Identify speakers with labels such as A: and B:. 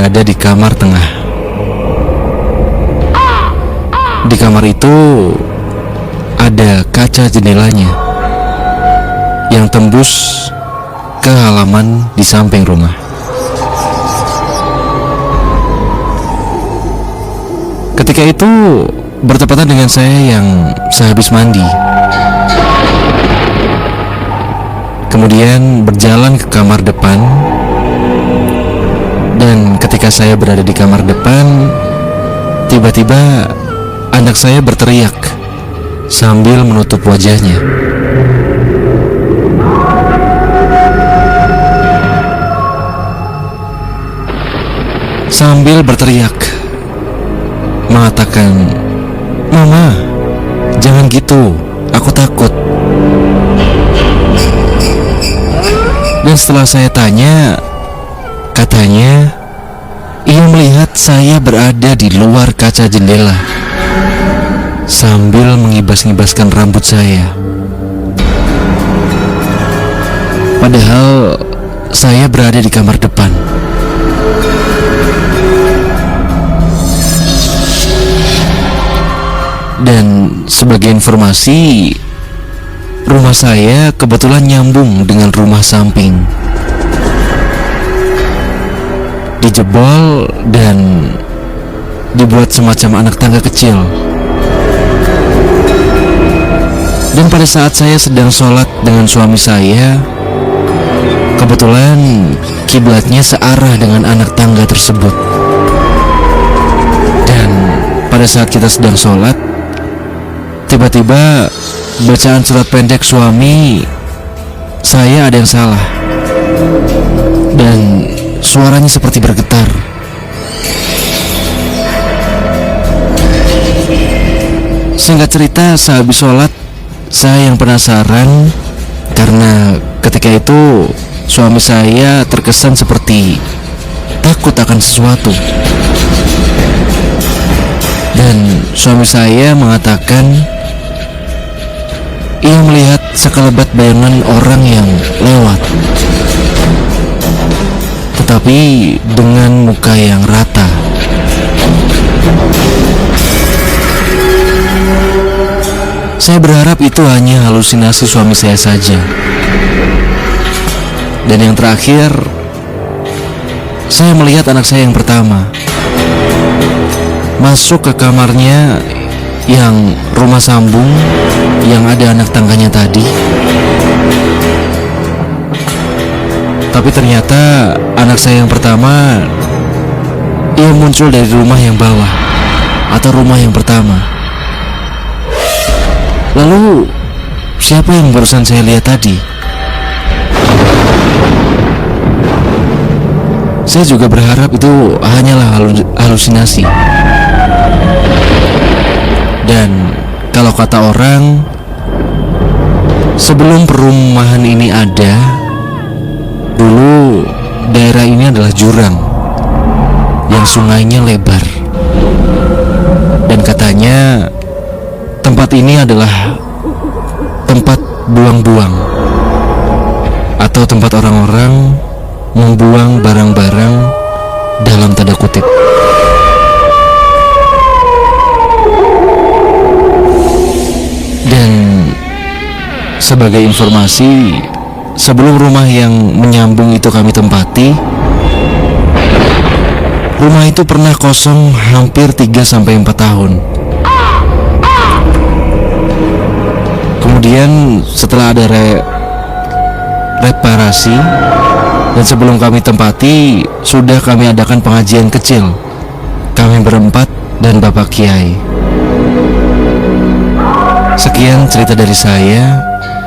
A: berada di kamar tengah. Di kamar itu ada kaca jendelanya yang tembus ke halaman di samping rumah. Ketika itu bertepatan dengan saya yang sehabis mandi. Kemudian berjalan ke kamar depan. Dan ketika saya berada di kamar depan, tiba-tiba anak saya berteriak sambil menutup wajahnya. Sambil berteriak mengatakan, "Mama, jangan gitu, aku takut." Dan setelah saya tanya, katanya ia melihat saya berada di luar kaca jendela sambil mengibas-ngibaskan rambut saya. Padahal saya berada di kamar depan. Dan sebagai informasi, rumah saya kebetulan nyambung dengan rumah samping. Dijebol dan dibuat semacam anak tangga kecil. Dan pada saat saya sedang sholat dengan suami saya, kebetulan kiblatnya searah dengan anak tangga tersebut. Dan pada saat kita sedang sholat, tiba-tiba bacaan surat pendek suami saya ada yang salah. Dan suaranya seperti bergetar. Singkat cerita, sehabis sholat saya yang penasaran, karena ketika itu suami saya terkesan seperti takut akan sesuatu. Dan suami saya mengatakan ia melihat sekelebat bayangan orang yang lewat, tetapi dengan muka yang rata. Saya berharap itu hanya halusinasi suami saya saja. Dan yang terakhir, saya melihat anak saya yang pertama masuk ke kamarnya yang rumah sambung yang ada anak tangganya tadi. Tapi ternyata anak saya yang pertama, ia muncul dari rumah yang bawah atau rumah yang pertama. Lalu siapa yang barusan saya lihat tadi? Saya juga berharap itu hanyalah halusinasi. Dan kalau kata orang, sebelum perumahan ini ada, dulu daerah ini adalah jurang yang sungainya lebar. Dan katanya tempat ini adalah tempat buang-buang, atau tempat orang-orang membuang barang-barang dalam tanda kutip. Dan sebagai informasi, sebelum rumah yang menyambung itu kami tempati, rumah itu pernah kosong hampir 3-4 tahun. Kemudian setelah ada reparasi dan sebelum kami tempati, sudah kami adakan pengajian kecil, kami berempat dan Bapak Kiai. Sekian cerita dari saya.